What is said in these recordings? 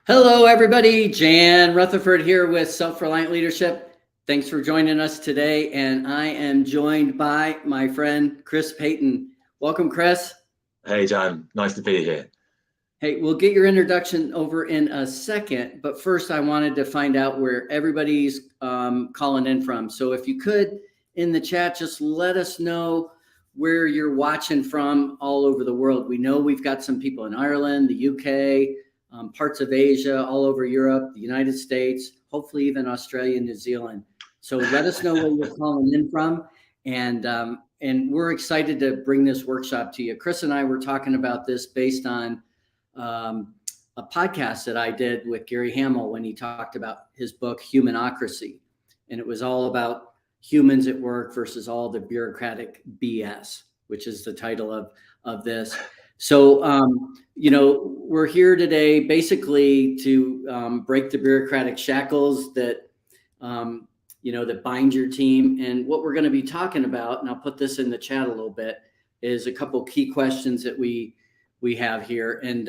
Hello, everybody. Jan Rutherford here with Self-Reliant Leadership. Thanks for joining us today. And I am joined by my friend, Chris Payton. Welcome, Chris. Hey, Jan. Nice to be here. Hey, we'll get your introduction over in a second. But first, I wanted to find out where everybody's calling in from. So if you could, in the chat, just let us know where you're watching from all over the world. We know we've got some people in Ireland, the UK, parts of Asia, all over Europe, the United States, hopefully even Australia and New Zealand. So let us know where you're calling in from. And we're excited to bring this workshop to you. Chris and I were talking about this based on a podcast that I did with Gary Hamel when he talked about his book, Humanocracy. And it was all about humans at work versus all the bureaucratic BS, which is the title of this. So, we're here today basically to break the bureaucratic shackles that, that bind your team. And what we're going to be talking about, and I'll put this in the chat a little bit, is a couple key questions that we have here. And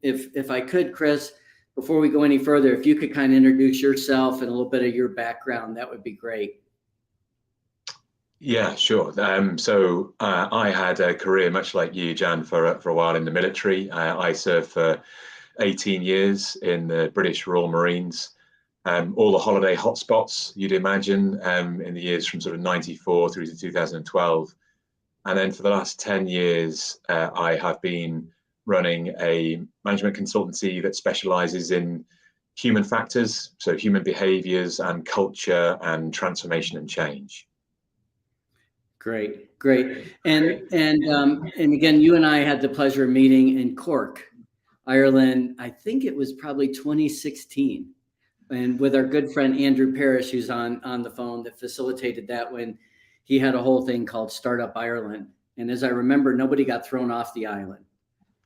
if I could, Chris, before we go any further, if you could kind of introduce yourself and a little bit of your background, that would be great. Yeah, sure. So I had a career much like you, Jan, for a while in the military. I served for 18 years in the British Royal Marines. All the holiday hotspots you'd imagine in the years from sort of 94 through to 2012. And then for the last 10 years, I have been running a management consultancy that specializes in human factors, so human behaviors and culture and transformation and change. Great. And again, you and I had the pleasure of meeting in Cork, Ireland. I think it was probably 2016. And with our good friend Andrew Parrish, who's on the phone, that facilitated that when he had a whole thing called Startup Ireland. And as I remember, nobody got thrown off the island.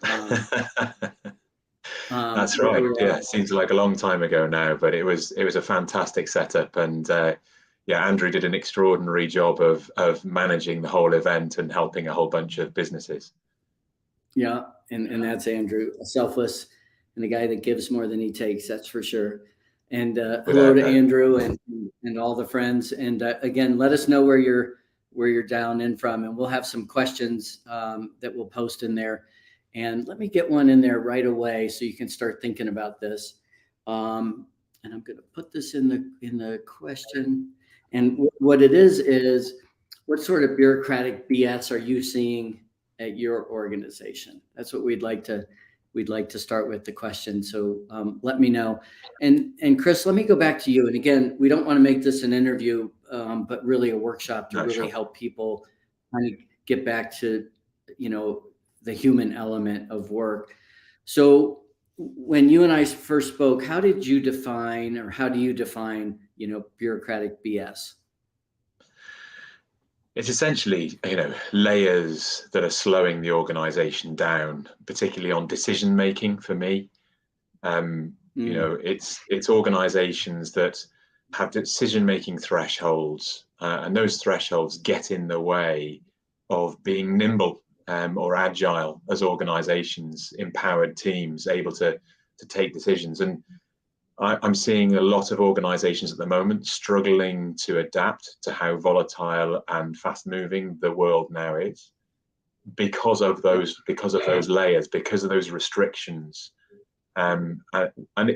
That's right. Yeah, it seems like a long time ago now, but it was a fantastic setup. And Andrew did an extraordinary job of managing the whole event and helping a whole bunch of businesses. Yeah, and that's Andrew, a selfless and a guy that gives more than he takes, that's for sure. And hello to Andrew and all the friends. And again, let us know where you're down in from, and we'll have some questions that we'll post in there. And let me get one in there right away so you can start thinking about this. And I'm going to put this in the question. And what it is what sort of bureaucratic BS are you seeing at your organization? That's what we'd like to start with the question. So let me know. And Chris, let me go back to you. And again, we don't want to make this an interview, but really a workshop to really help people kind of get back to, the human element of work. So when you and I first spoke, how do you define bureaucratic BS? It's essentially, layers that are slowing the organization down, particularly on decision making for me. It's organizations that have decision making thresholds, and those thresholds get in the way of being nimble or agile as organizations, empowered teams able to take decisions. And I'm seeing a lot of organizations at the moment struggling to adapt to how volatile and fast moving the world now is because of those layers, because of those restrictions. And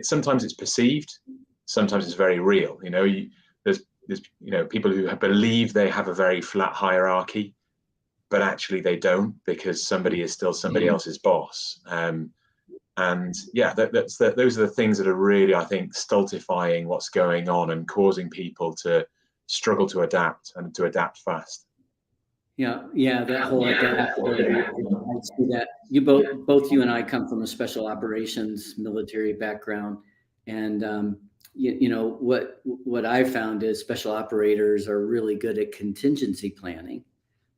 sometimes it's perceived, sometimes it's very real. There's people who believe they have a very flat hierarchy, but actually they don't, because somebody is still somebody else's boss. Those are the things that are really, I think, stultifying what's going on and causing people to struggle to adapt and to adapt fast. Yeah, that whole adaptability. I see that both you and I come from a special operations military background, and what I found is special operators are really good at contingency planning,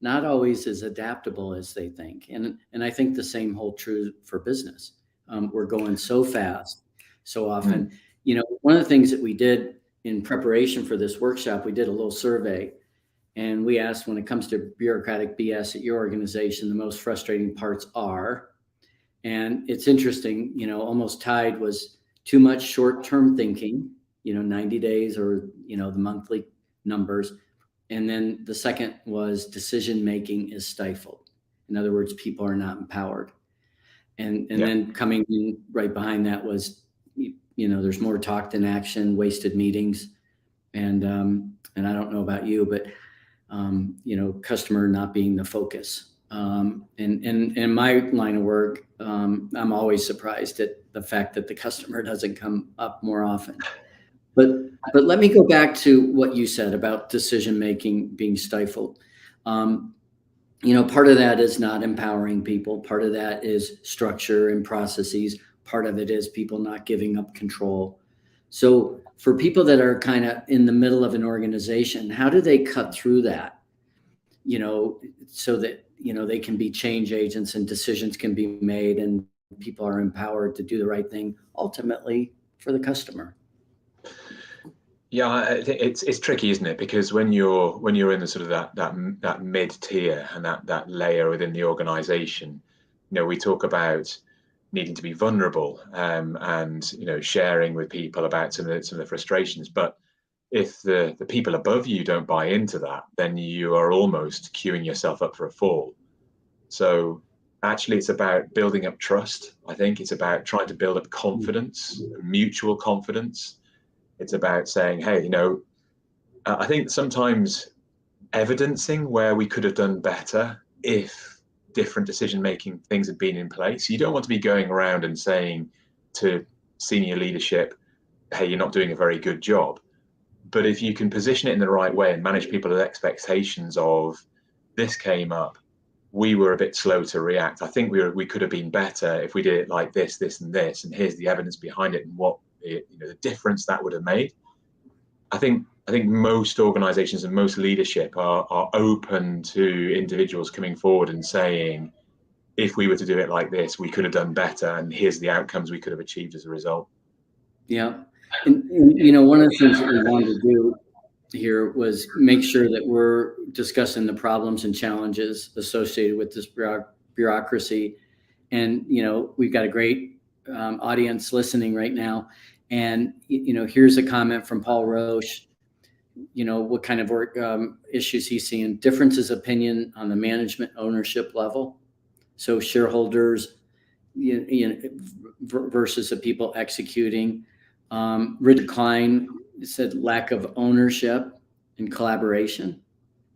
not always as adaptable as they think, and I think the same holds true for business. We're going so fast, so often. One of the things that we did in preparation for this workshop, we did a little survey, and we asked, when it comes to bureaucratic BS at your organization, the most frustrating parts are. And it's interesting, almost tied was too much short-term thinking, 90 days or, the monthly numbers. And then the second was decision-making is stifled. In other words, people are not empowered. And then coming in right behind that was, there's more talk than action, wasted meetings. And I don't know about you, but, customer not being the focus. And in my line of work, I'm always surprised at the fact that the customer doesn't come up more often. But let me go back to what you said about decision-making being stifled. Part of that is not empowering people. Part of that is structure and processes. Part of it is people not giving up control. So for people that are kind of in the middle of an organization, how do they cut through that? So that, they can be change agents and decisions can be made and people are empowered to do the right thing ultimately for the customer. Yeah, it's tricky, isn't it? Because when you're in the sort of that mid tier and that layer within the organization, we talk about needing to be vulnerable, and sharing with people about some of the frustrations. But if the people above you don't buy into that, then you are almost queuing yourself up for a fall. So actually, it's about building up trust. I think it's about trying to build up confidence, mutual confidence. It's about saying, hey, I think sometimes evidencing where we could have done better if different decision-making things had been in place. You don't want to be going around and saying to senior leadership, hey, you're not doing a very good job. But if you can position it in the right way and manage people's expectations of this came up, we were a bit slow to react. I think we could have been better if we did it like this, and this, and here's the evidence behind it and what the difference that would have made. I think most organizations and most leadership are open to individuals coming forward and saying, if we were to do it like this, we could have done better, and here's the outcomes we could have achieved as a result. Yeah. And one of the things that we wanted to do here was make sure that we're discussing the problems and challenges associated with this bureaucracy. And, we've got a great audience listening right now. And, here's a comment from Paul Roche, what kind of work issues he's seeing. Differences of opinion on the management ownership level. So shareholders, versus the people executing. Rick Klein said lack of ownership and collaboration.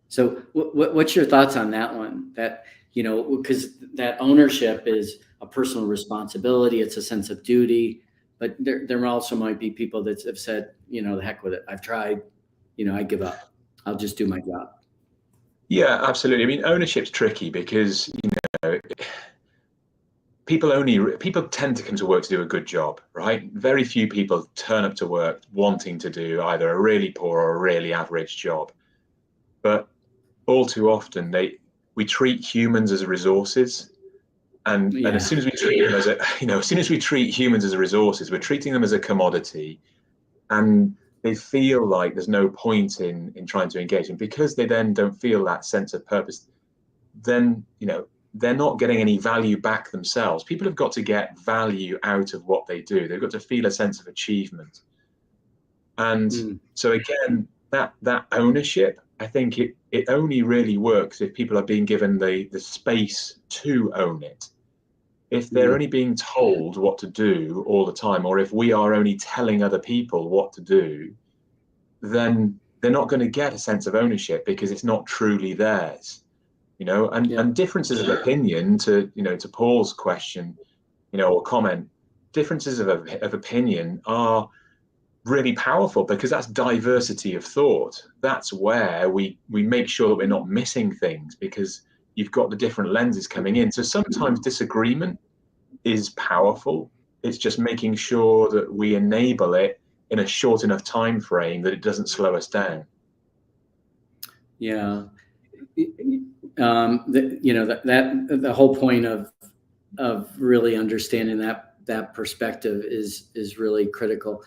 So what's your thoughts on that one? That, because that ownership is a personal responsibility. It's a sense of duty, but there also might be people that have said, the heck with it. I've tried, I give up. I'll just do my job. Yeah, absolutely. I mean, ownership's tricky because, people tend to come to work to do a good job, right? Very few people turn up to work wanting to do either a really poor or a really average job. But all too often we treat humans as resources. And as soon as we treat them as as soon as we treat humans as resources, we're treating them as a commodity, and they feel like there's no point in trying to engage. And because they then don't feel that sense of purpose, then they're not getting any value back themselves. People have got to get value out of what they do. They've got to feel a sense of achievement. And so again, that ownership, I think it only really works if people are being given the space to own it. If they're only being told what to do all the time, or if we are only telling other people what to do, then they're not going to get a sense of ownership because it's not truly theirs. And differences of opinion, to Paul's question, or comment, differences of opinion are really powerful because that's diversity of thought. That's where we make sure that we're not missing things because you've got the different lenses coming in. So sometimes disagreement is powerful. It's just making sure that we enable it in a short enough time frame that it doesn't slow us down. Yeah. The whole point of really understanding that perspective is really critical.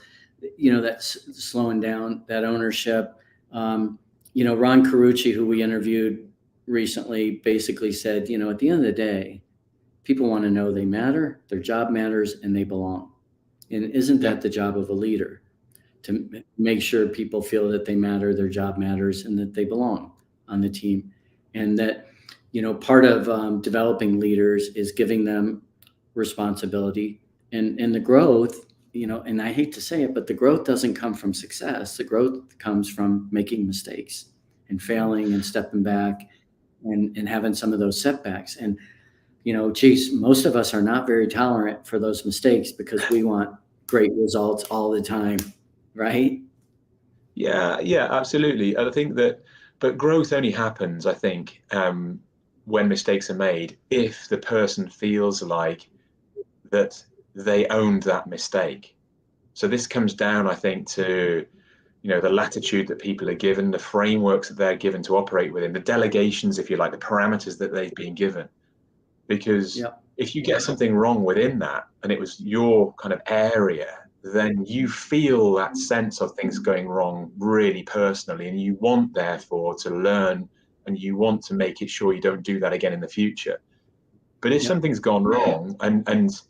That's slowing down that ownership. Ron Carucci, who we interviewed recently, basically said, at the end of the day, people want to know they matter, their job matters, and they belong. And isn't that the job of a leader? To make sure people feel that they matter, their job matters, and that they belong on the team. And that, part of developing leaders is giving them responsibility and the growth, and I hate to say it, but the growth doesn't come from success. The growth comes from making mistakes and failing and stepping back and having some of those setbacks. And, geez, most of us are not very tolerant for those mistakes because we want great results all the time, right? Yeah, absolutely. And I think that, but growth only happens, I think, when mistakes are made, if the person feels like that they owned that mistake. So this comes down, I think, to the latitude that people are given, the frameworks that they're given to operate within, the delegations, if you like, the parameters that they've been given. Because if you get something wrong within that, and it was your kind of area, then you feel that sense of things going wrong really personally, and you want, therefore, to learn, and you want to make it sure you don't do that again in the future. But if something's gone wrong, and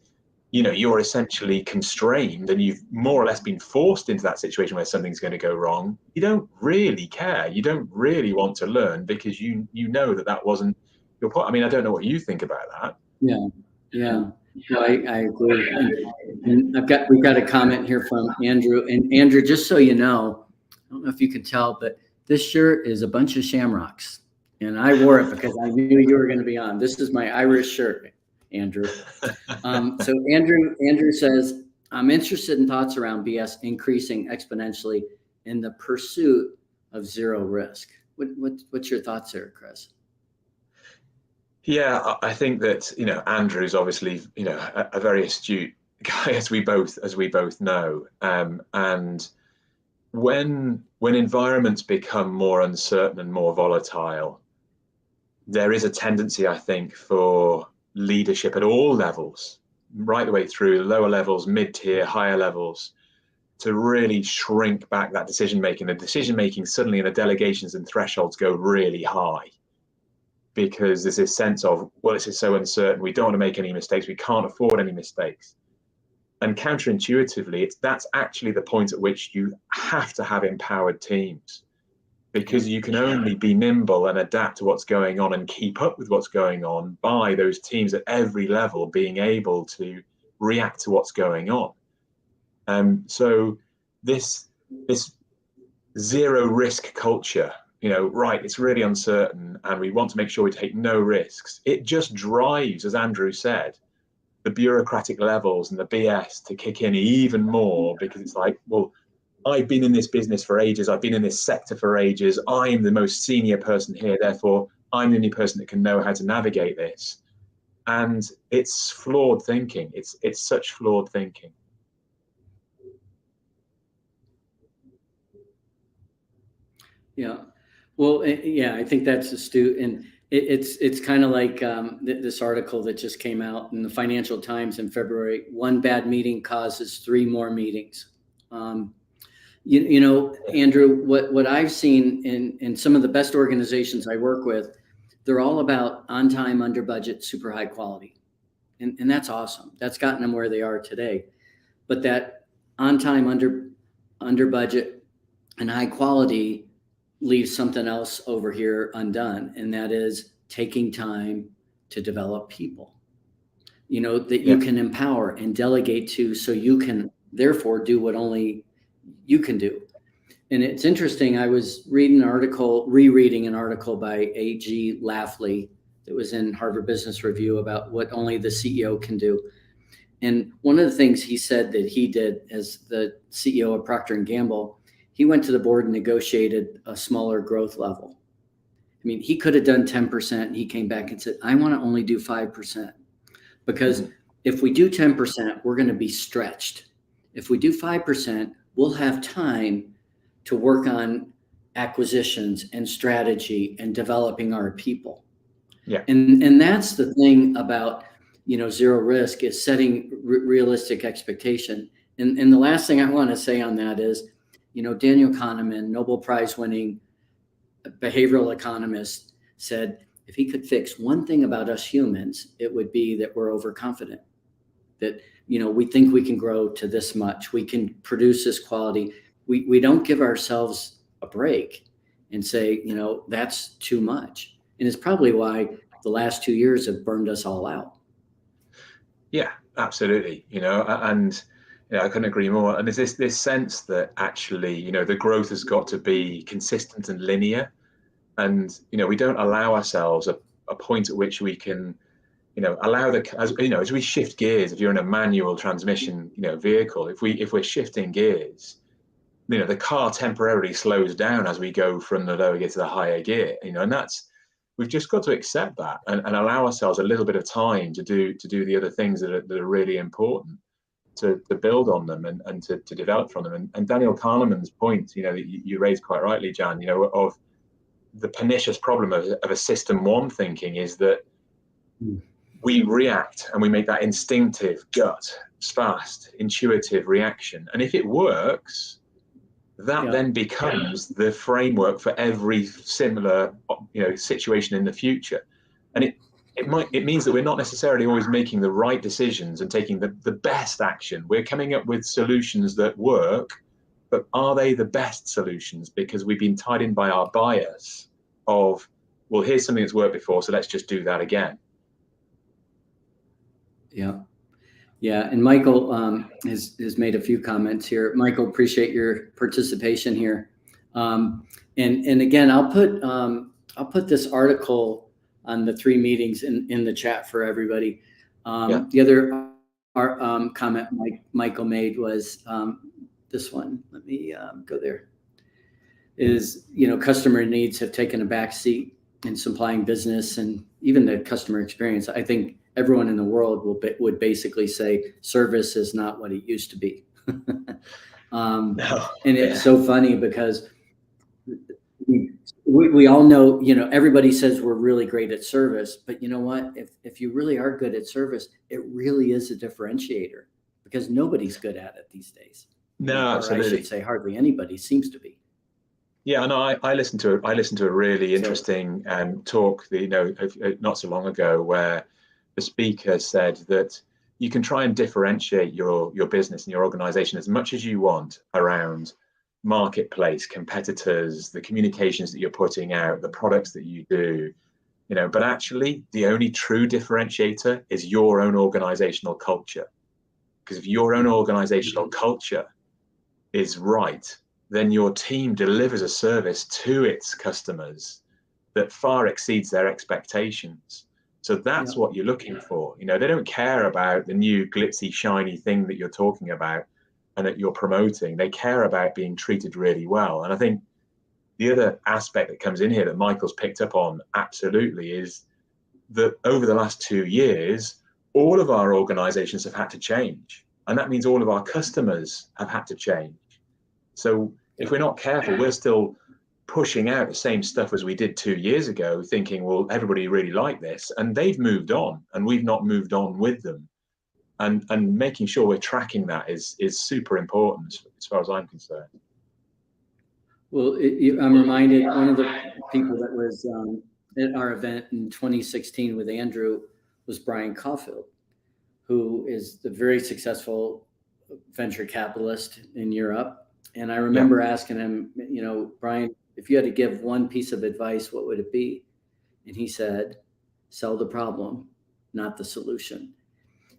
you're essentially constrained, and you've more or less been forced into that situation where something's going to go wrong, you don't really care. You don't really want to learn because you know that wasn't your point. I mean, I don't know what you think about that. Yeah. No, I agree. And we've got a comment here from Andrew. And Andrew, just so you know, I don't know if you can tell, but this shirt is a bunch of shamrocks. And I wore it because I knew you were going to be on. This is my Irish shirt, Andrew. So Andrew says, I'm interested in thoughts around BS increasing exponentially in the pursuit of zero risk. What's your thoughts there, Chris? Yeah, I think that Andrew's obviously a very astute guy, as we both know. And when environments become more uncertain and more volatile, there is a tendency, I think, for leadership at all levels, right the way through lower levels, mid-tier, higher levels, to really shrink back that decision making. The decision making suddenly in the delegations and thresholds go really high, because there's this sense of, well, this is so uncertain, we don't want to make any mistakes, we can't afford any mistakes. And counterintuitively, that's actually the point at which you have to have empowered teams, because you can only be nimble and adapt to what's going on and keep up with what's going on by those teams at every level being able to react to what's going on. So this zero risk culture, right, it's really uncertain and we want to make sure we take no risks. It just drives, as Andrew said, the bureaucratic levels and the BS to kick in even more, because it's like, well, I've been in this business for ages, I've been in this sector for ages, I'm the most senior person here, therefore I'm the only person that can know how to navigate this. And it's flawed thinking. It's such flawed thinking. Yeah. Well, yeah, I think that's astute. And it's kind of like this article that just came out in the Financial Times in February. One bad meeting causes 3 more meetings. Andrew, what I've seen in some of the best organizations I work with, they're all about on time, under budget, super high quality. And that's awesome. That's gotten them where they are today. But that on time, under budget, and high quality leaves something else over here undone, and that is taking time to develop people, that you can empower and delegate to, so you can therefore do what only you can do. And it's interesting, I was rereading an article by A.G. Lafley that was in Harvard Business Review about what only the CEO can do. And one of the things he said that he did as the CEO of Procter & Gamble, he went to the board and negotiated a smaller growth level. I mean, he could have done 10%. He came back and said, I want to only do 5%, because if we do 10%, we're going to be stretched. If we do 5%, we'll have time to work on acquisitions and strategy and developing our people. Yeah. And that's the thing about, zero risk, is setting realistic expectation. And the last thing I want to say on that is, Daniel Kahneman, Nobel Prize winning behavioral economist, said if he could fix one thing about us humans, it would be that we're overconfident. that, we think we can grow to this much, we can produce this quality. We don't give ourselves a break and say, that's too much. And it's probably why the last 2 years have burned us all out. Yeah, absolutely. And I couldn't agree more. And there's this sense that actually, the growth has got to be consistent and linear. And, we don't allow ourselves a point at which we can, allow as we shift gears. If you're in a manual transmission, vehicle, if we're shifting gears, the car temporarily slows down as we go from the lower gear to the higher gear, and we've just got to accept that and allow ourselves a little bit of time to do the other things that are really important, to build on them and to develop from them. And Daniel Kahneman's point, that you raised quite rightly, Jan, of the pernicious problem of a system one thinking is that we react and we make that instinctive, gut, fast, intuitive reaction. And if it works, that then becomes the framework for every similar situation in the future. And it means that we're not necessarily always making the right decisions and taking the best action. We're coming up with solutions that work, but are they the best solutions? Because we've been tied in by our bias of, well, here's something that's worked before, so let's just do that again. Yeah, and Michael has made a few comments here. Michael, appreciate your participation here. And again, I'll put this article on the 3 meetings in the chat for everybody. The other comment Michael made was this one. Let me go there. Is customer needs have taken a back seat in supplying business and even the customer experience. I think everyone in the world would basically say service is not what it used to be. And it's so funny because we all know, everybody says we're really great at service, but you know what? If you really are good at service, it really is a differentiator because nobody's good at it these days. No, absolutely. Or I should say hardly anybody seems to be. Yeah, no, I listened to a really interesting talk, not so long ago, where the speaker said that you can try and differentiate your business and your organization as much as you want around marketplace, competitors, the communications that you're putting out, the products that you do, but actually the only true differentiator is your own organizational culture. Because if your own organizational culture is right, then your team delivers a service to its customers that far exceeds their expectations. So that's what you're looking for. They don't care about the new glitzy, shiny thing that you're talking about and that you're promoting. They care about being treated really well. And I think the other aspect that comes in here that Michael's picked up on absolutely is that over the last 2 years, all of our organizations have had to change. And that means all of our customers have had to change. So if we're not careful, we're still pushing out the same stuff as we did 2 years ago, thinking, well, everybody really liked this, and they've moved on, and we've not moved on with them. And making sure we're tracking that is super important as far as I'm concerned. Well, I'm reminded one of the people that was at our event in 2016 with Andrew was Brian Caulfield, who is the very successful venture capitalist in Europe. And I remember asking him, Brian, if you had to give one piece of advice, what would it be? And he said, sell the problem, not the solution.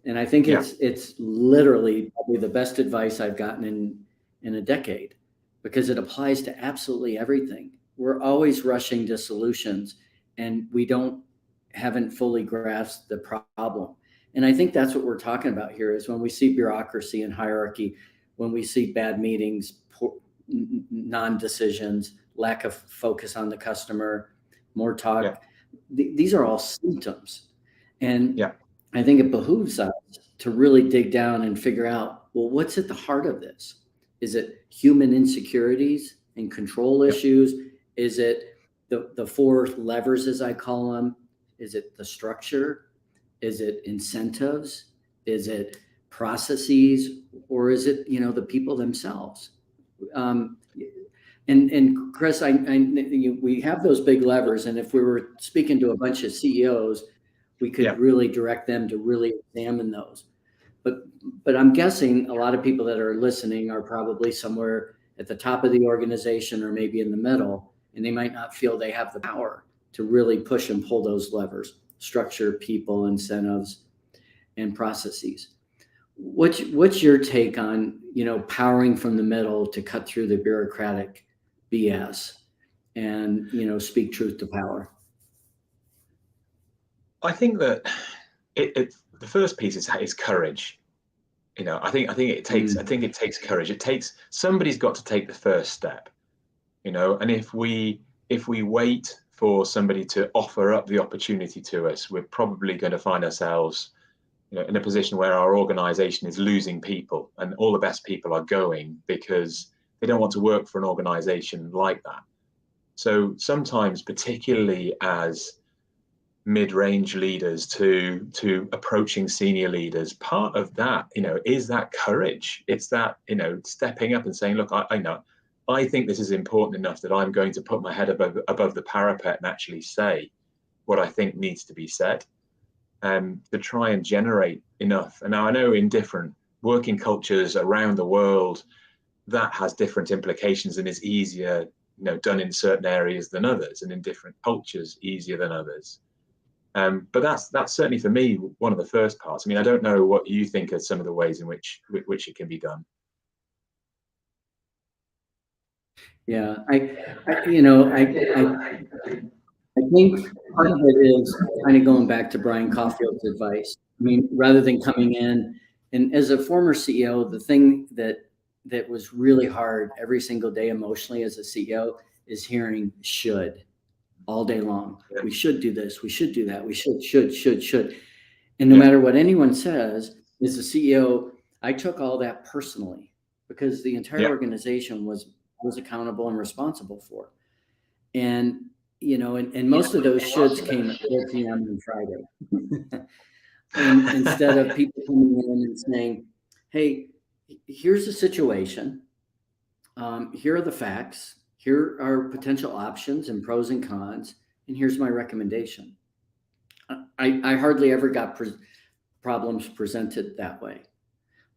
And I think it's literally probably the best advice I've gotten in a decade, because it applies to absolutely everything. We're always rushing to solutions and we haven't fully grasped the problem. And I think that's what we're talking about here is when we see bureaucracy and hierarchy, when we see bad meetings, non-decisions, lack of focus on the customer, more talk. These are all symptoms. And I think it behooves us to really dig down and figure out, well, what's at the heart of this? Is it human insecurities and control issues? Is it the 4 levers, as I call them? Is it the structure? Is it incentives? Is it processes? Or is it, the people themselves? And Chris, we have those big levers, and if we were speaking to a bunch of CEOs, we could really direct them to really examine those. but I'm guessing a lot of people that are listening are probably somewhere at the top of the organization or maybe in the middle, and they might not feel they have the power to really push and pull those levers, structure, people, incentives, and processes. What's your take on, powering from the middle to cut through the bureaucratic BS and, speak truth to power? I think that the first piece is courage. I think it takes courage. It takes somebody's got to take the first step. And if we wait for somebody to offer up the opportunity to us, we're probably going to find ourselves in a position where our organization is losing people, and all the best people are going because they don't want to work for an organization like that. So sometimes, particularly as mid-range leaders to approaching senior leaders, part of that, is that courage. It's that, stepping up and saying, look, I think this is important enough that I'm going to put my head above the parapet and actually say what I think needs to be said, to try and generate enough. And now I know in different working cultures around the world, that has different implications and is easier, done in certain areas than others, and in different cultures easier than others. But that's certainly for me one of the first parts. I mean, I don't know what you think are some of the ways in which it can be done. Yeah, I think part of it is kind of going back to Brian Caulfield's advice. I mean, rather than coming in, and as a former CEO, the thing that was really hard every single day emotionally as a CEO is hearing should all day long. Yeah. We should do this. We should do that. We should. And no matter what anyone says, as a CEO, I took all that personally because the entire organization was accountable and responsible for. And, and most of those shoulds came at 4 p.m. on Friday. And instead of people coming in and saying, hey, here's the situation. Here are the facts. Here are potential options and pros and cons. And here's my recommendation. I hardly ever got problems presented that way.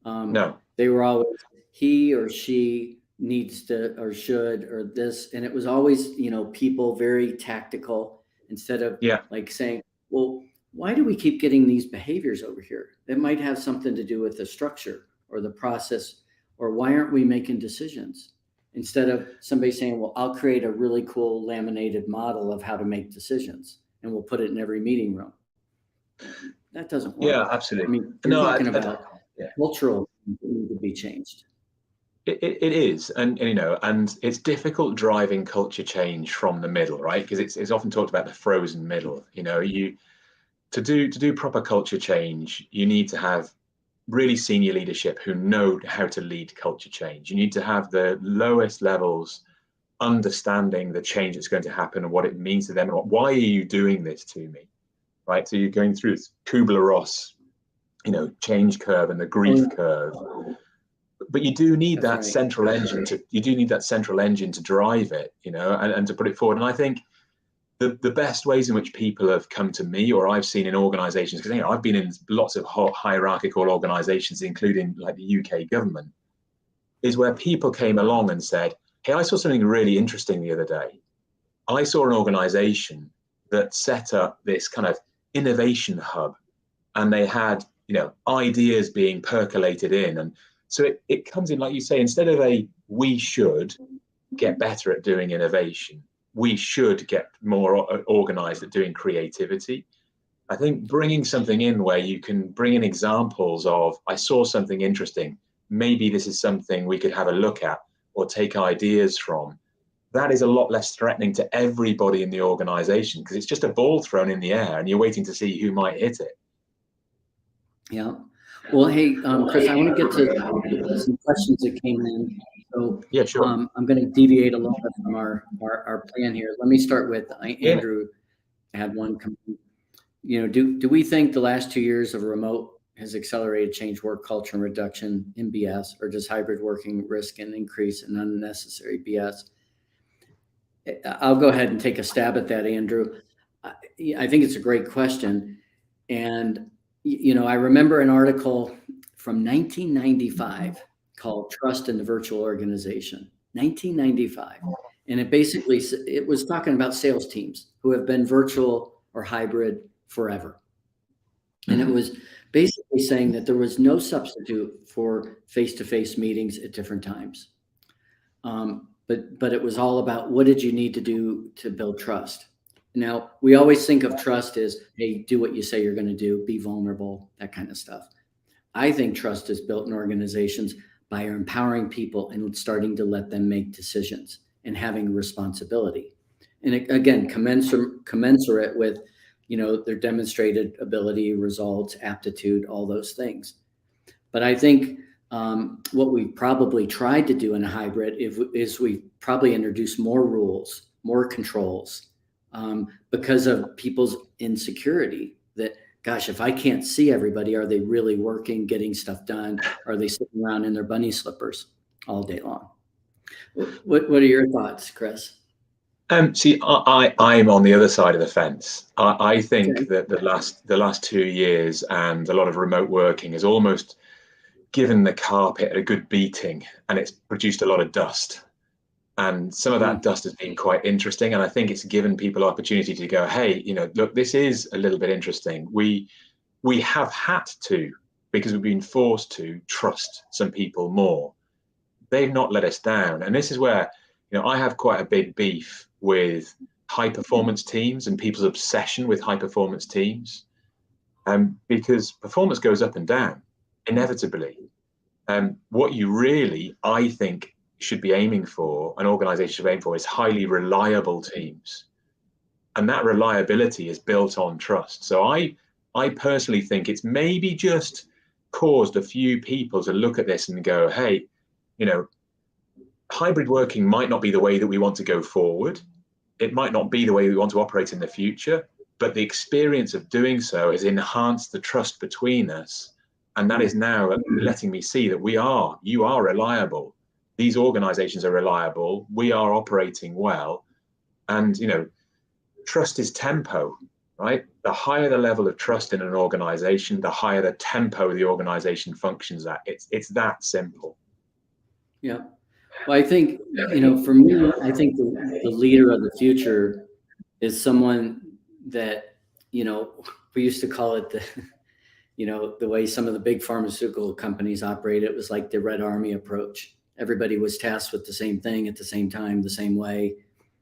No. They were always he or she needs to or should or this. And it was always, people very tactical instead of like saying, well, why do we keep getting these behaviors over here? That might have something to do with the structure or the process, or why aren't we making decisions? Instead of somebody saying, well, I'll create a really cool laminated model of how to make decisions and we'll put it in every meeting room. That doesn't work. Yeah, absolutely. I mean, you're talking about cultural things that need to be changed. It is, and it's difficult driving culture change from the middle, right? Because it's often talked about the frozen middle. To do proper culture change, you need to have really senior leadership who know how to lead culture change. You need to have the lowest levels understanding the change that's going to happen and what it means to them, and why are you doing this to me, right? So you're going through this Kubler-Ross, change curve and the grief curve. But you do need that central engine to drive it, and to put it forward. And I think the best ways in which people have come to me, or I've seen in organizations, because I've been in lots of hierarchical organizations, including like the UK government, is where people came along and said, hey, I saw something really interesting the other day. I saw an organization that set up this kind of innovation hub, and they had, ideas being percolated in. And so it comes in, like you say, instead of we should get better at doing innovation, we should get more organized at doing creativity. I think bringing something in where you can bring in examples of, I saw something interesting, maybe this is something we could have a look at or take ideas from. That is a lot less threatening to everybody in the organization, because it's just a ball thrown in the air and you're waiting to see who might hit it. Yeah. Well, hey, Chris, I want to get to some questions that came in. So yeah, sure. I'm going to deviate a little bit from our plan here. Let me start with Andrew. Had one come. Do we think the last 2 years of remote has accelerated change work culture and reduction in BS, or does hybrid working risk an increase in unnecessary BS? I'll go ahead and take a stab at that, Andrew. I think it's a great question. And, I remember an article from 1995 called Trust in the Virtual Organization. 1995. And it was talking about sales teams who have been virtual or hybrid forever. And it was basically saying that there was no substitute for face-to-face meetings at different times. But it was all about, what did you need to do to build trust? Now, we always think of trust as, hey, do what you say you're going to do, be vulnerable, that kind of stuff. I think trust is built in organizations by empowering people and starting to let them make decisions and having responsibility. And again, commensurate with, their demonstrated ability, results, aptitude, all those things. But I think what we probably tried to do in a hybrid is we probably introduced more rules, more controls, because of people's insecurity that, gosh, if I can't see everybody, are they really working, getting stuff done? Are they sitting around in their bunny slippers all day long? What are your thoughts, Chris? See, I'm on the other side of the fence. I think that the last 2 years and a lot of remote working has almost given the carpet a good beating, and it's produced a lot of dust. And some of that dust has been quite interesting. And I think it's given people opportunity to go, hey, look, this is a little bit interesting. We have had to, because we've been forced to trust some people more. They've not let us down. And this is where, I have quite a big beef with high performance teams and people's obsession with high performance teams, because performance goes up and down inevitably. What you really, I think, should be aiming for, an organization should aim for, is highly reliable teams. And that reliability is built on trust. So I personally think it's maybe just caused a few people to look at this and go, hey, hybrid working might not be the way that we want to go forward. It might not be the way we want to operate in the future, but the experience of doing so has enhanced the trust between us. And that is now letting me see that you are reliable. These organizations are reliable. We are operating well. And, trust is tempo, right? The higher the level of trust in an organization, the higher the tempo the organization functions at. It's that simple. Yeah. Well, I think, for me, I think the leader of the future is someone that, we used to call it the way some of the big pharmaceutical companies operate. It was like the Red Army approach. Everybody was tasked with the same thing at the same time, the same way.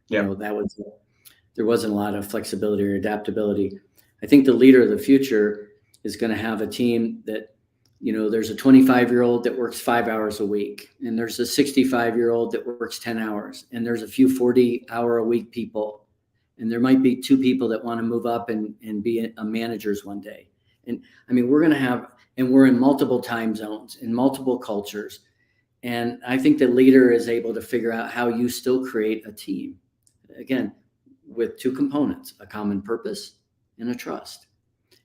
There wasn't a lot of flexibility or adaptability. I think the leader of the future is going to have a team that, there's a 25-year-old that works 5 hours a week, and there's a 65-year-old that works 10 hours, and there's a few 40-hour-a-week people, and there might be 2 people that want to move up and be a managers one day. And I mean, we're in multiple time zones, in multiple cultures. And I think the leader is able to figure out how you still create a team, again, with 2 components, a common purpose and a trust.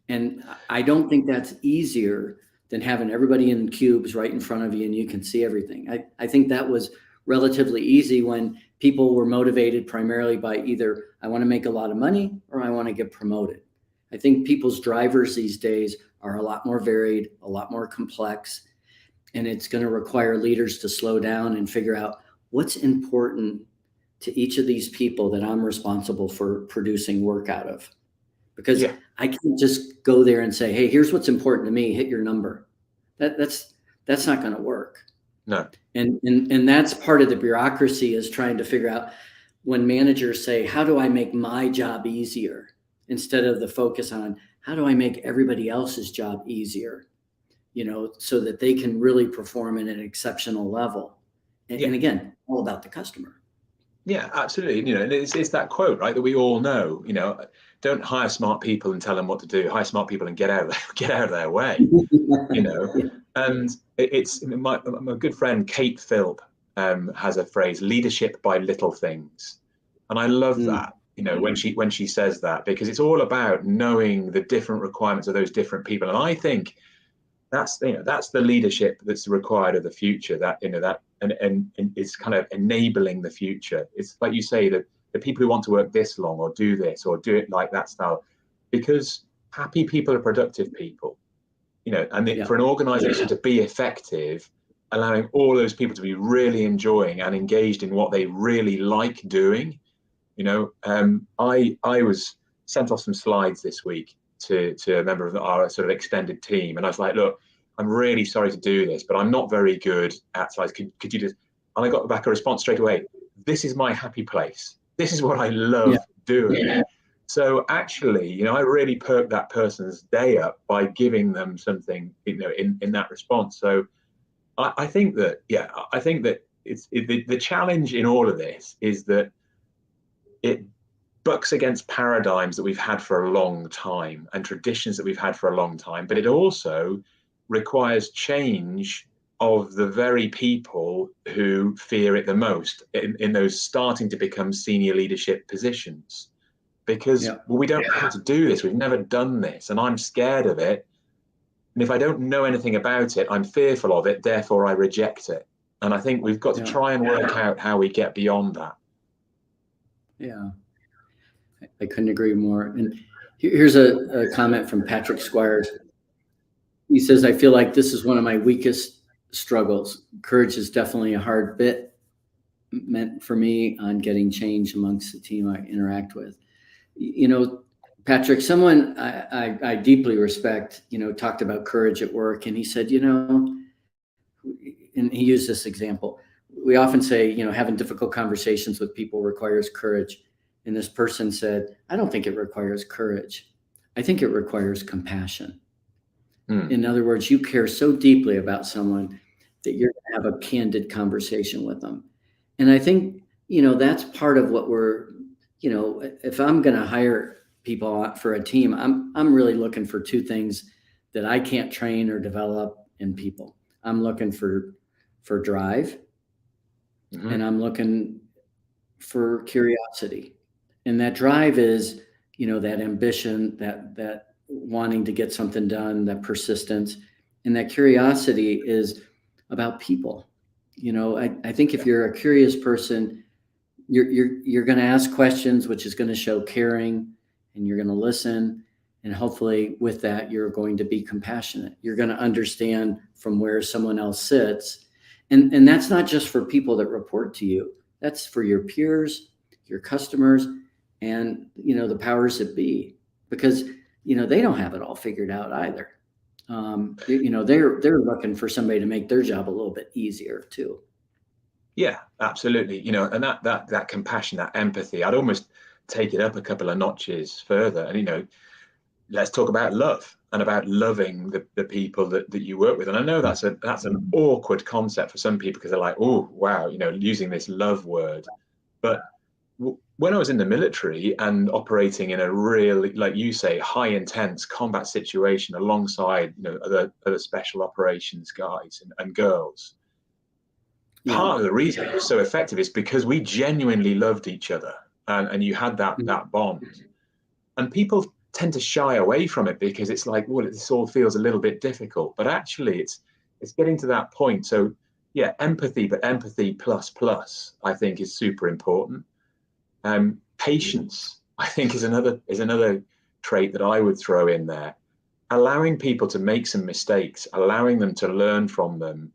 And I don't think that's easier than having everybody in cubes right in front of you and you can see everything. I think that was relatively easy when people were motivated primarily by either, I want to make a lot of money or I want to get promoted. I think people's drivers these days are a lot more varied, a lot more complex, and it's going to require leaders to slow down and figure out what's important to each of these people that I'm responsible for producing work out of. Because I can't just go there and say, hey, here's what's important to me, hit your number. That's not going to work. No. And that's part of the bureaucracy, is trying to figure out, when managers say, how do I make my job easier? Instead of the focus on, how do I make everybody else's job easier? So that they can really perform at an exceptional level. And again, all about the customer. Yeah, absolutely. And it's that quote, right, that we all know, don't hire smart people and tell them what to do. Hire smart people and get out of their way, And it's my good friend Kate Philp has a phrase, leadership by little things. And I love that, when she says that, because it's all about knowing the different requirements of those different people. And I think that's the leadership that's required of the future, and it's kind of enabling the future. It's like you say, that the people who want to work this long or do this or do it like that style, because happy people are productive people. For an organization to be effective, allowing all those people to be really enjoying and engaged in what they really like doing. I was sent off some slides this week to a member of our sort of extended team, and I was like, look, I'm really sorry to do this, but I'm not very good at slides. Could you just? And I got back a response straight away. This is my happy place. This is what I love doing. Yeah. So actually, I really perked that person's day up by giving them something, in that response. So I think that, the challenge in all of this is that it bucks against paradigms that we've had for a long time and traditions that we've had for a long time, but it also requires change of the very people who fear it the most in those starting to become senior leadership positions. Because we don't know how to do this. We've never done this, and I'm scared of it. And if I don't know anything about it, I'm fearful of it. Therefore, I reject it. And I think we've got to try and work out how we get beyond that. Yeah, I couldn't agree more. And here's a comment from Patrick Squires. He says, I feel like this is one of my weakest struggles. Courage is definitely a hard bit meant for me on getting change amongst the team I interact with. Patrick, someone I deeply respect, talked about courage at work, and he said, and he used this example. We often say, having difficult conversations with people requires courage. And this person said, I don't think it requires courage. I think it requires compassion. In other words, you care so deeply about someone that you're going to have a candid conversation with them. And I think, that's part of what we're, if I'm going to hire people for a team, I'm really looking for two things that I can't train or develop in people. I'm looking for drive, and I'm looking for curiosity. And that drive is, that ambition, that wanting to get something done, that persistence, and that curiosity is about people. I think if you're a curious person, you're going to ask questions, which is going to show caring, and you're going to listen. And hopefully with that, you're going to be compassionate. You're going to understand from where someone else sits. And that's not just for people that report to you. That's for your peers, your customers, and, the powers that be, because, they don't have it all figured out either. They're looking for somebody to make their job a little bit easier too. Yeah, absolutely. And that compassion, that empathy, I'd almost take it up a couple of notches further. And, let's talk about love and about loving the people that you work with. And I know that's an awkward concept for some people because they're like, oh, wow, using this love word. But when I was in the military and operating in a really, like you say, high intense combat situation alongside, other special operations guys and girls, part of the reason it was so effective is because we genuinely loved each other, and you had that bond. And people tend to shy away from it because it's like, well, this all feels a little bit difficult. But actually, it's getting to that point. So yeah, empathy, but empathy plus, I think, is super important. Patience, I think, is another trait that I would throw in there. Allowing people to make some mistakes, allowing them to learn from them,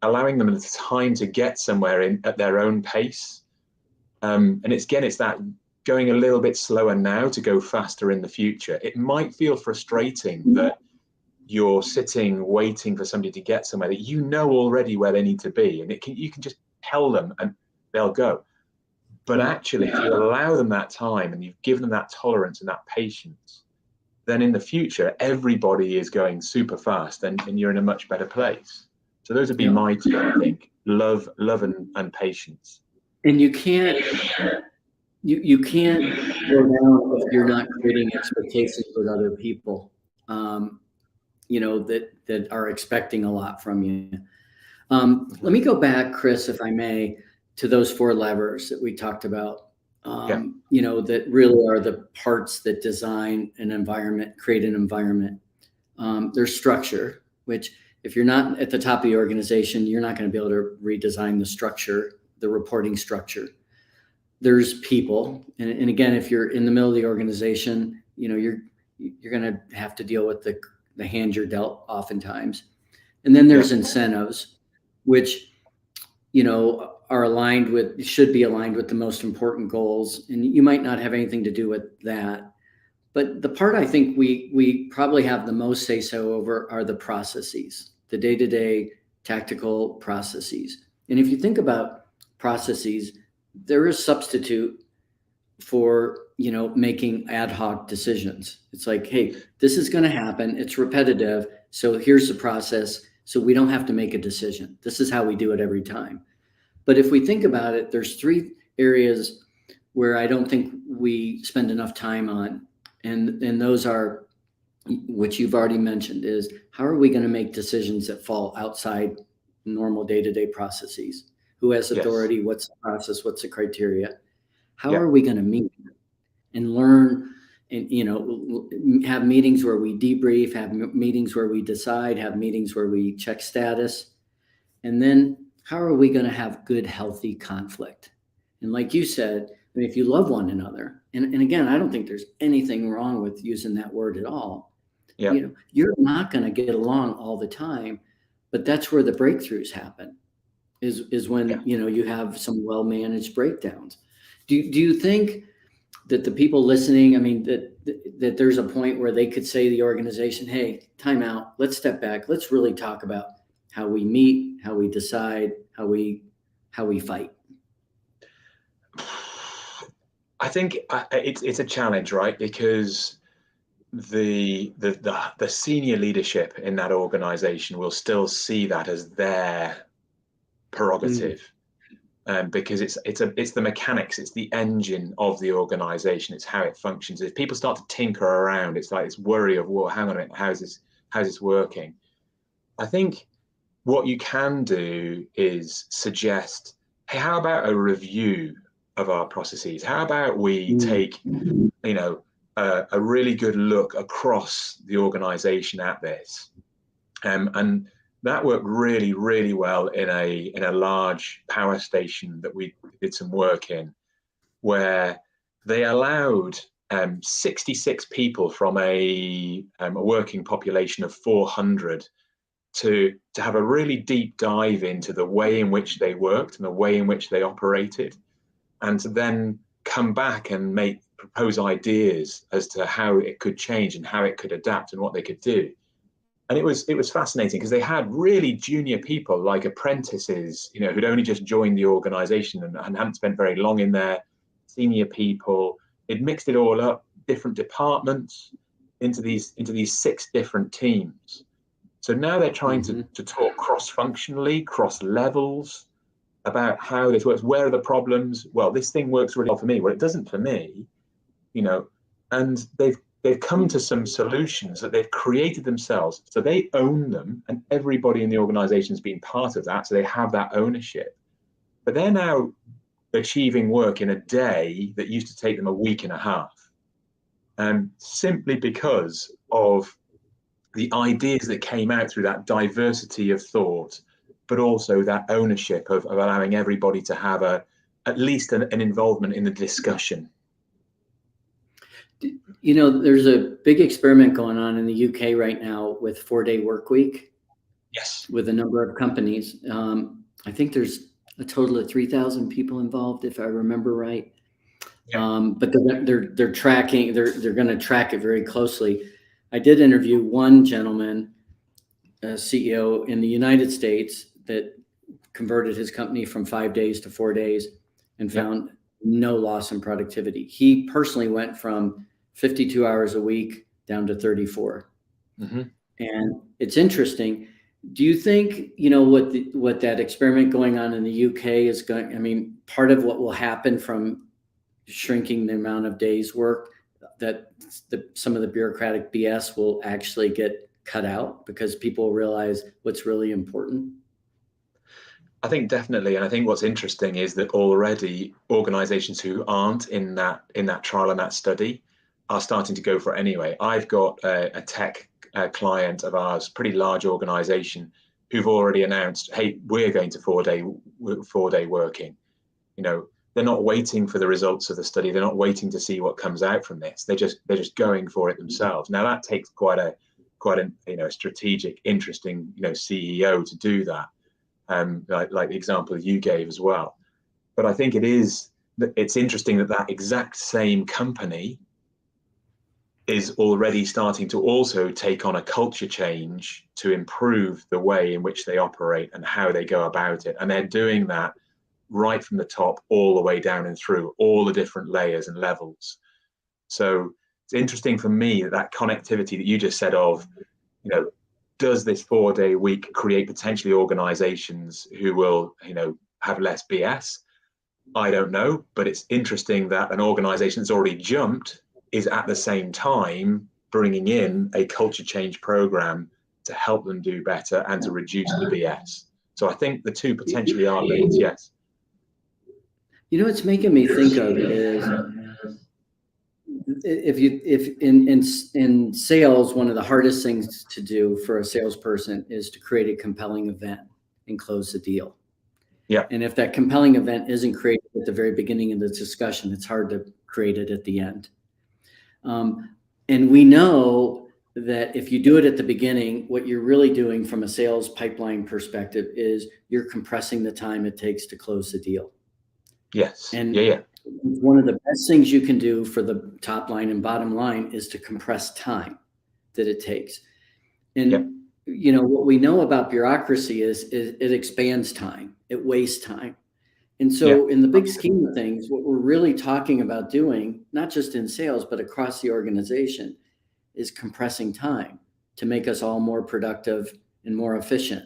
allowing them the time to get somewhere at their own pace. And it's that going a little bit slower now to go faster in the future. It might feel frustrating that you're sitting waiting for somebody to get somewhere that already where they need to be, and you can just tell them and they'll go. But actually, if you allow them that time and you've given them that tolerance and that patience, then in the future, everybody is going super fast and you're in a much better place. So those would be my two, I think: love and patience. And you can't go down if you're not creating expectations with other people, that are expecting a lot from you. Let me go back, Chris, if I may, to those 4 levers that we talked about, that really are the parts that design an environment, create an environment. There's structure, which if you're not at the top of the organization, you're not going to be able to redesign the structure, the reporting structure. There's people. And again, if you're in the middle of the organization, you're going to have to deal with the hand you're dealt oftentimes. And then there's incentives, which, should be aligned with the most important goals. And you might not have anything to do with that. But the part I think we probably have the most say so over are the processes, the day-to-day tactical processes. And if you think about processes, there is substitute for, making ad hoc decisions. It's like, hey, this is going to happen. It's repetitive. So here's the process. So we don't have to make a decision. This is how we do it every time. But if we think about it, there's three areas where I don't think we spend enough time on. And those are, which you've already mentioned, is how are we going to make decisions that fall outside normal day-to-day processes? Who has authority? Yes. What's the process? What's the criteria? How Yeah. are we going to meet and learn and, have meetings where we debrief, have meetings where we decide, have meetings where we check status? And then how are we going to have good, healthy conflict? And like you said, I mean, if you love one another, and again, I don't think there's anything wrong with using that word at all. Yeah. You're not going to get along all the time, but that's where the breakthroughs happen, is when, you have some well-managed breakdowns. Do you think that the people listening, I mean, that there's a point where they could say to the organization, hey, time out, let's step back. Let's really talk about how we meet, how we decide, how we fight? I think it's a challenge, right? Because the senior leadership in that organization will still see that as their prerogative, because it's the mechanics, it's the engine of the organization, it's how it functions. If people start to tinker around, it's like this worry of, well, hang on a minute, how's this working? I think what you can do is suggest, hey, how about a review of our processes? How about we take, a really good look across the organization at this? And that worked really, really well in a large power station that we did some work in, where they allowed 66 people from a working population of 400 to have a really deep dive into the way in which they worked and the way in which they operated, and to then come back and propose ideas as to how it could change and how it could adapt and what they could do. And it was fascinating because they had really junior people, like apprentices, who'd only just joined the organization and hadn't spent very long in there, senior people. It mixed it all up, different departments, into these 6 different teams. So now they're trying to talk cross-functionally, cross-levels, about how this works. Where are the problems? Well, this thing works really well for me. Well, it doesn't for me, and they've come to some solutions that they've created themselves. So they own them, and everybody in the organization has been part of that. So they have that ownership. But they're now achieving work in a day that used to take them a week and a half. Simply because of the ideas that came out through that diversity of thought, but also that ownership of allowing everybody to have at least an involvement in the discussion. There's a big experiment going on in the UK right now with 4-day work week. Yes. With a number of companies. I think there's a total of 3,000 people involved, if I remember right. Yeah. But they're tracking. They're going to track it very closely. I did interview one gentleman, a CEO in the United States, that converted his company from 5 days to 4 days and found no loss in productivity. He personally went from 52 hours a week down to 34. And it's interesting. Do you think, what that experiment going on in the UK is going, I mean, part of what will happen from shrinking the amount of days work, that some of the bureaucratic BS will actually get cut out because people realize what's really important? I think definitely. And I think what's interesting is that already organizations who aren't in that trial and that study are starting to go for it anyway. I've got a tech client of ours, pretty large organization, who've already announced, hey, we're going to 4-day working. They're not waiting for the results of the study. They're not waiting to see what comes out from this. They're just going for it themselves. Now that takes quite quite a strategic, interesting CEO to do that. Like the example you gave as well. But I think it's interesting that exact same company is already starting to also take on a culture change to improve the way in which they operate and how they go about it. And they're doing that right from the top all the way down and through all the different layers and levels. So it's interesting for me that connectivity that you just said of, does this 4-day week create potentially organizations who will, have less BS? I don't know, but it's interesting that an organization that's already jumped is at the same time bringing in a culture change program to help them do better and to reduce the BS. So I think the two potentially are linked, yes. What's making me think of is if in sales, one of the hardest things to do for a salesperson is to create a compelling event and close the deal. Yeah. And if that compelling event isn't created at the very beginning of the discussion, it's hard to create it at the end. And we know that if you do it at the beginning, what you're really doing from a sales pipeline perspective is you're compressing the time it takes to close the deal. Yes. And yeah. One of the best things you can do for the top line and bottom line is to compress time that it takes. And what we know about bureaucracy is it expands time, it wastes time. And so in the big scheme of things, what we're really talking about doing, not just in sales, but across the organization, is compressing time to make us all more productive and more efficient.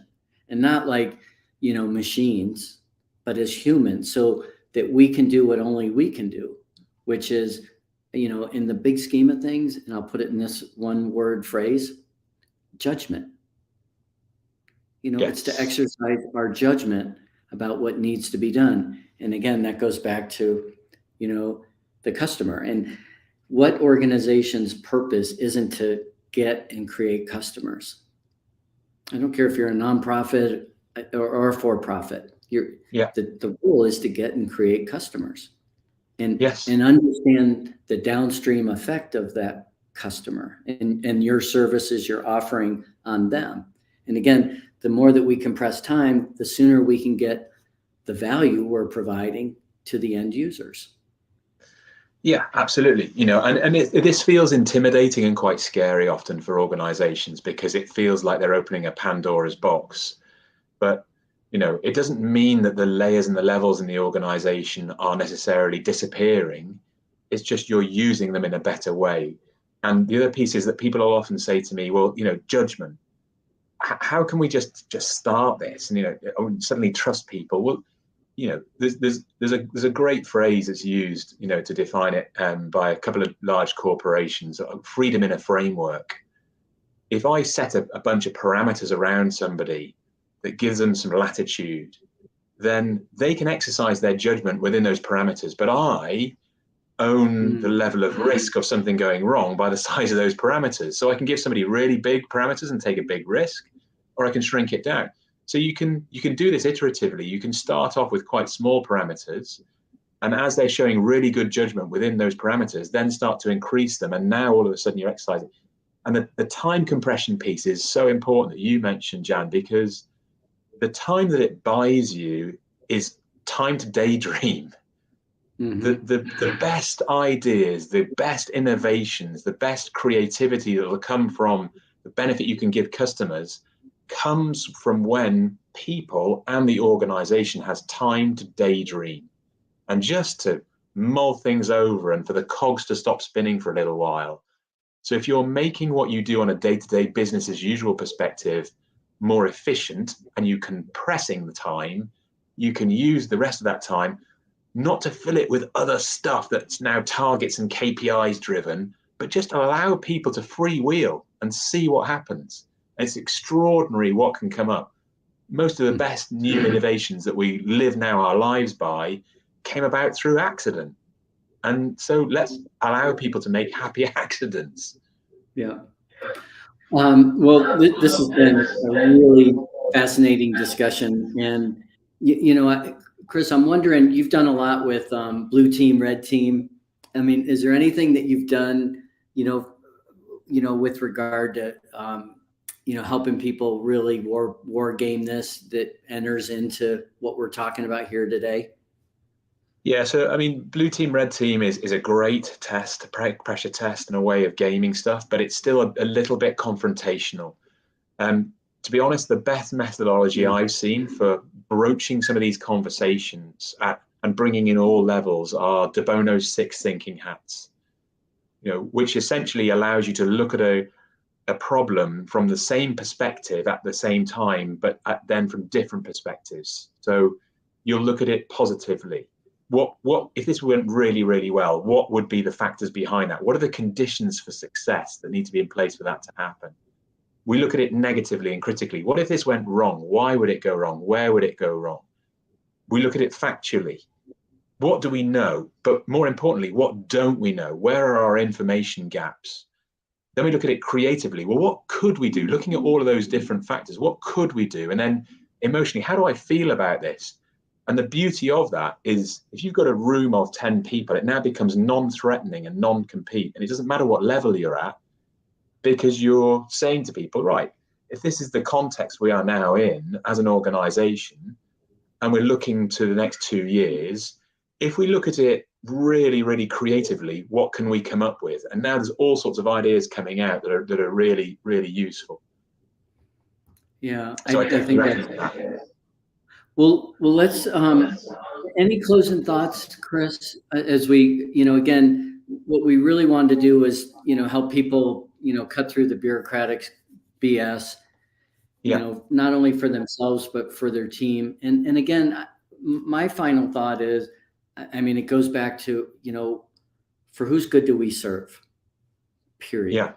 And not like, machines, but as humans, so that we can do what only we can do, which is, in the big scheme of things, and I'll put it in this one word phrase, judgment. It's to exercise our judgment about what needs to be done. And again, that goes back to, the customer. And what organization's purpose isn't to get and create customers. I don't care if you're a nonprofit or a for-profit. The goal is to get and create customers and understand the downstream effect of that customer and your services you're offering on them. And again, the more that we compress time, the sooner we can get the value we're providing to the end users. Yeah, absolutely. This feels intimidating and quite scary often for organizations because it feels like they're opening a Pandora's box. But, it doesn't mean that the layers and the levels in the organization are necessarily disappearing. It's just you're using them in a better way. And the other piece is that people will often say to me, well, judgment. How can we just start this and suddenly trust people? Well, there's a great phrase that's used to define it by a couple of large corporations: freedom in a framework. If I set a bunch of parameters around somebody that gives them some latitude, then they can exercise their judgment within those parameters, but I own the level of risk of something going wrong by the size of those parameters. So I can give somebody really big parameters and take a big risk, or I can shrink it down. So you can do this iteratively. You can start off with quite small parameters, and as they're showing really good judgment within those parameters, then start to increase them. And now all of a sudden you're exercising. And the time compression piece is so important that you mentioned, Jan, because the time that it buys you is time to daydream. Mm-hmm. The best ideas, the best innovations, the best creativity that will come from the benefit you can give customers comes from when people and the organization has time to daydream and just to mull things over and for the cogs to stop spinning for a little while. So if you're making what you do on a day-to-day business as usual perspective more efficient and you compressing the time, you can use the rest of that time not to fill it with other stuff that's now targets and KPIs driven, but just allow people to freewheel and see what happens. It's extraordinary what can come up. Most of the best new innovations that we live now our lives by came about through accident. And so let's allow people to make happy accidents. Yeah. Well, this has been a really fascinating discussion. And, Chris, I'm wondering, you've done a lot with blue team, red team. I mean, is there anything that you've done, with regard to, helping people really war game this that enters into what we're talking about here today? Yeah, so I mean, blue team, red team is a great test, pressure test, and a way of gaming stuff, but it's still a little bit confrontational. To be honest, the best methodology I've seen for broaching some of these conversations and bringing in all levels are de Bono's 6 thinking hats, which essentially allows you to look at a problem from the same perspective at the same time, but then from different perspectives. So you'll look at it positively. What if this went really, really well? What would be the factors behind that? What are the conditions for success that need to be in place for that to happen? We look at it negatively and critically. What if this went wrong? Why would it go wrong? Where would it go wrong? We look at it factually. What do we know? But more importantly, what don't we know? Where are our information gaps? Then we look at it creatively. Well, what could we do? Looking at all of those different factors, what could we do? And then emotionally, how do I feel about this? And the beauty of that is if you've got a room of 10 people, it now becomes non-threatening and non-compete. And it doesn't matter what level you're at, because you're saying to people, right, if this is the context we are now in as an organization, and we're looking to the next 2 years, if we look at it really, really creatively, what can we come up with? And now there's all sorts of ideas coming out that are really, really useful. Yeah, So I think that. Well, let's. Any closing thoughts, Chris? As we, again, what we really wanted to do is, help people, cut through the bureaucratic BS. Not only for themselves but for their team. And again, my final thought is, I mean, it goes back to, for whose good do we serve? Period. Yeah.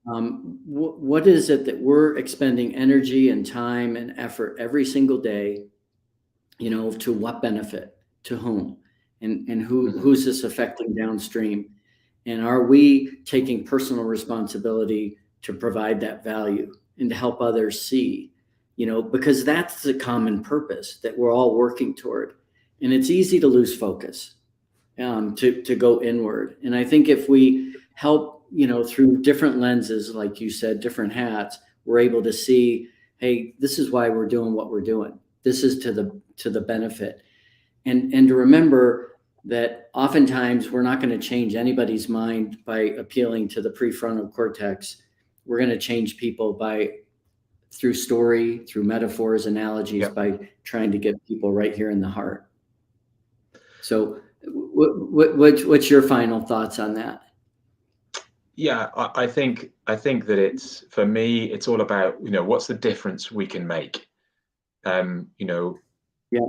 What is it that we're expending energy and time and effort every single day? To what benefit, to whom, and who's this affecting downstream? And are we taking personal responsibility to provide that value and to help others see, because that's the common purpose that we're all working toward. And it's easy to lose focus, to go inward. And I think if we help, through different lenses, like you said, different hats, we're able to see, hey, this is why we're doing what we're doing. This is to the benefit. And to remember that oftentimes we're not going to change anybody's mind by appealing to the prefrontal cortex. We're going to change people through story, through metaphors, analogies, by trying to get people right here in the heart. So what's your final thoughts on that? Yeah, I think that it's, for me, it's all about, what's the difference we can make?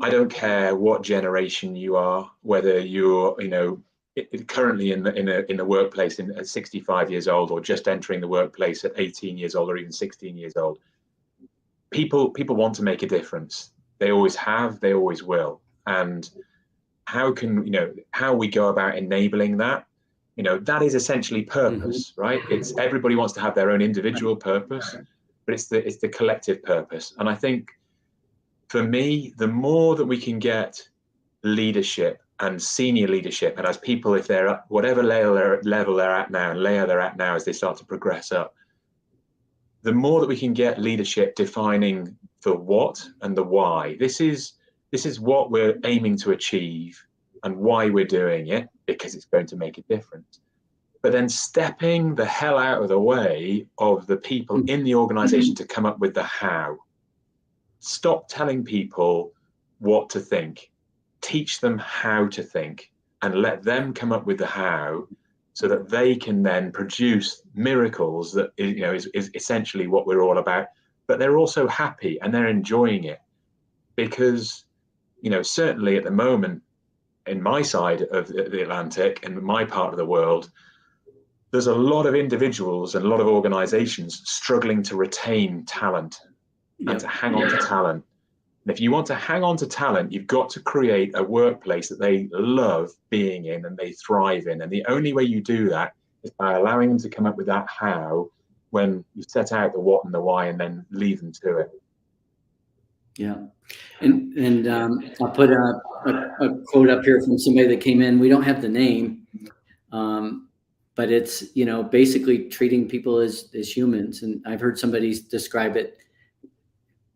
I don't care what generation you are, whether you're, currently in the workplace at 65 years old, or just entering the workplace at 18 years old, or even 16 years old. People want to make a difference. They always have, they always will. And how we go about enabling that, that is essentially purpose, right? It's everybody wants to have their own individual purpose, but it's the collective purpose. And I think, for me, the more that we can get leadership and senior leadership, and as people, if they're at whatever level they're at now and layer they're at now as they start to progress up, the more that we can get leadership defining the what and the why. This is what we're aiming to achieve and why we're doing it, because it's going to make a difference. But then stepping the hell out of the way of the people in the organization to come up with the how. Stop telling people what to think. Teach them how to think, and let them come up with the how, so that they can then produce miracles that is essentially what we're all about. But they're also happy and they're enjoying it, because certainly at the moment in my side of the Atlantic and my part of the world, there's a lot of individuals and a lot of organizations struggling to retain talent. And to hang on to talent. And if you want to hang on to talent, you've got to create a workplace that they love being in and they thrive in. And the only way you do that is by allowing them to come up with that how, when you set out the what and the why, and then leave them to it. Yeah. And I'll put a quote up here from somebody that came in. We don't have the name, but it's, basically treating people as humans. And I've heard somebody describe it,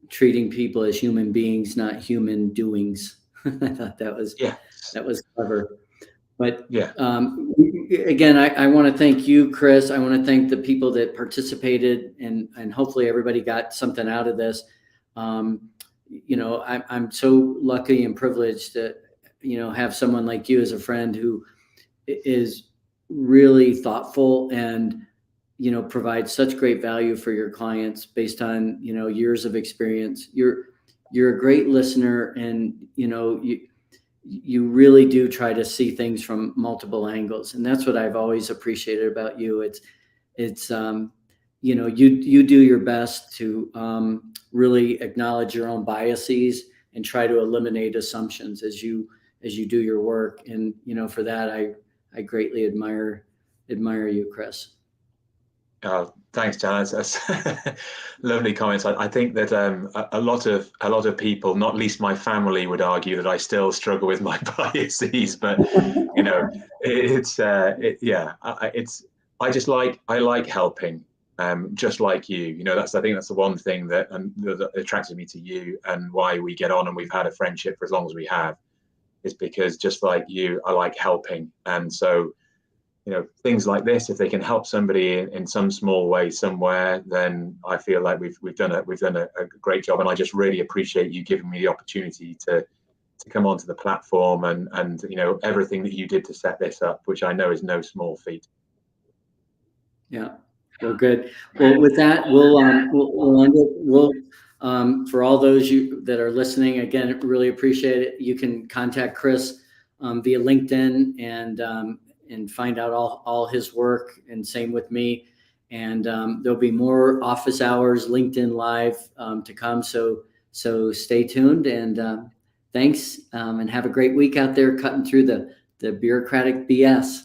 treating people as human beings, not human doings. I thought that was Yeah. clever. But Yeah. again, I want to thank you, Chris. I want to thank the people that participated, and hopefully everybody got something out of this. I'm so lucky and privileged to, have someone like you as a friend who is really thoughtful and, provides such great value for your clients based on, years of experience. You're a great listener, and, you really do try to see things from multiple angles. And that's what I've always appreciated about you. It's you do your best to really acknowledge your own biases and try to eliminate assumptions as you do your work. And, for that, I greatly admire you, Chris. Thanks, Jan. That's lovely comments. I think that a lot of people, not least my family, would argue that I still struggle with my biases. But I like helping, just like you. I think that's the one thing that attracted me to you, and why we get on and we've had a friendship for as long as we have, is because just like you, I like helping. And so, things like this, if they can help somebody in some small way somewhere, then I feel like we've done a great job. And I just really appreciate you giving me the opportunity to come onto the platform and everything that you did to set this up, which I know is no small feat. Yeah. Well, good. Well, with that, we'll end it. We'll for all those you that are listening, again, really appreciate it. You can contact Chris via LinkedIn and find out all his work, and same with me. And there'll be more office hours LinkedIn Live to come. So stay tuned, and thanks, and have a great week out there cutting through the bureaucratic BS.